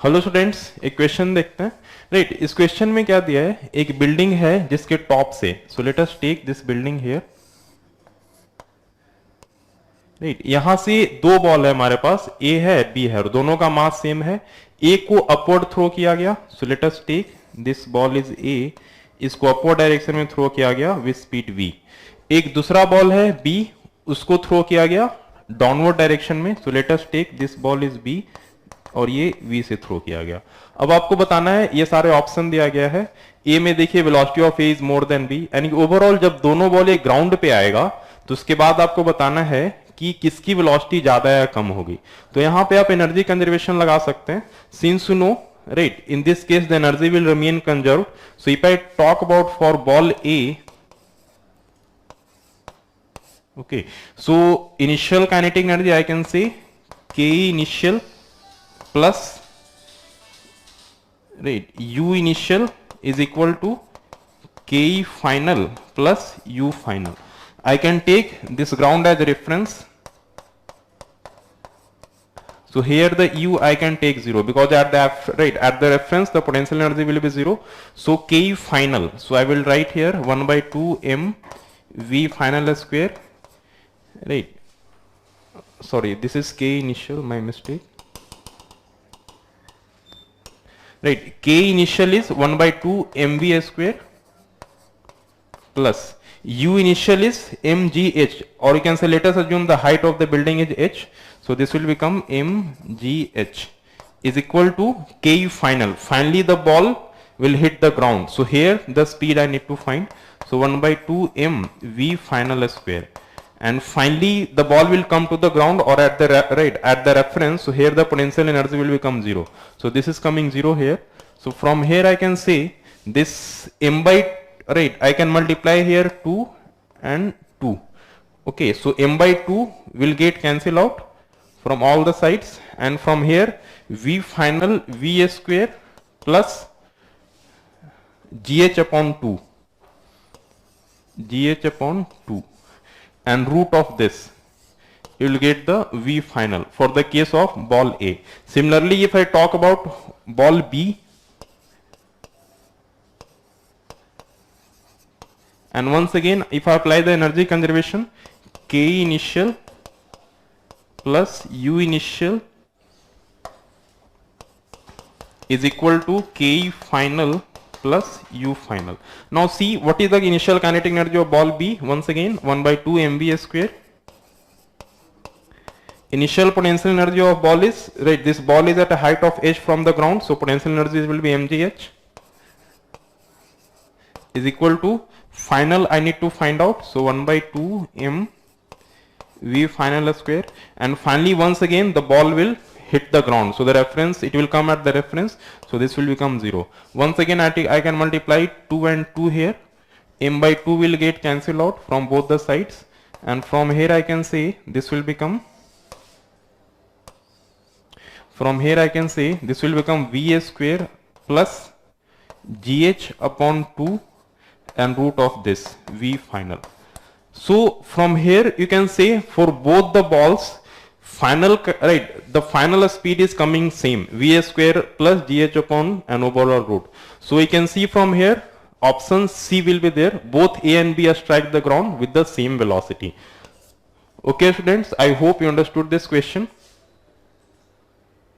Hello students, एक question देखते हैं। राइट, इस क्वेश्चन में क्या दिया है, एक बिल्डिंग है जिसके टॉप से, so let us take this building here. Right, यहां से दो बॉल है हमारे पास, ए है बी है और दोनों का मास सेम है। ए को अपवर्ड थ्रो किया गया, so let us take this ball is A, इसको अपवर्ड डायरेक्शन में थ्रो किया गया विद स्पीड v। एक दूसरा बॉल है बी, उसको थ्रो किया गया डाउनवर्ड डायरेक्शन में, so let us take this ball is B और ये v से थ्रो किया गया। अब आपको बताना है, ये सारे ऑप्शन दिया गया है। ए में देखिए velocity of A is more than B, यानी ओवरऑल जब दोनों बॉल एक ग्राउंड पे आएगा तो उसके बाद आपको बताना है कि किसकी वेलोसिटी ज्यादा या कम होगी। तो यहां पे आप एनर्जी कंजर्वेशन लगा सकते हैं, since you know right in this case the energy will remain conserved. So if I talk about for ball A, okay, so initial kinetic energy I can say K initial plus right U initial is equal to K final plus U final. I can take this ground as a reference. So here the U I can take 0 because at the reference the potential energy will be 0. So K final. So I will write here 1 by 2 m V final square. Right, sorry, this is K initial, my mistake. Right, K initial is 1 by 2 mv square plus U initial is mgh, or you can say let us assume the height of the building is h, so this will become mgh is equal to K final. Finally the ball will hit the ground, so here the speed I need to find, so 1 by 2 m v final square, and finally the ball will come to the ground or at the at the reference. So here the potential energy will become 0, so this is coming 0 here. So from here I can say this m by I can multiply here 2 and 2. Okay, so m by 2 will get cancel out from all the sides, and from here v final v square plus gh upon 2 and root of this, you will get the v final for the case of ball A. Similarly, if I talk about ball B, and once again if I apply the energy conservation, K initial plus U initial is equal to K final plus U final. Now see what is the initial kinetic energy of ball B. Once again 1 by 2 mv square. Initial potential energy of ball is, right, this ball is at a height of h from the ground, so potential energy will be mgh is equal to final I need to find out, so 1 by 2 m v final square, and finally once again the ball will hit the ground, so the reference, it will come at the reference, so this will become 0. Once again I can multiply 2 and 2 here, m by 2 will get cancelled out from both the sides, and from here I can say this will become, from here I can say this will become v square plus gh upon 2 and root of this v final. So from here you can say for both the balls final, right, the final speed is coming same, v square plus gh upon an overall root. So we can see from here option C will be there, both A and B strike the ground with the same velocity. Okay students, I hope you understood this question.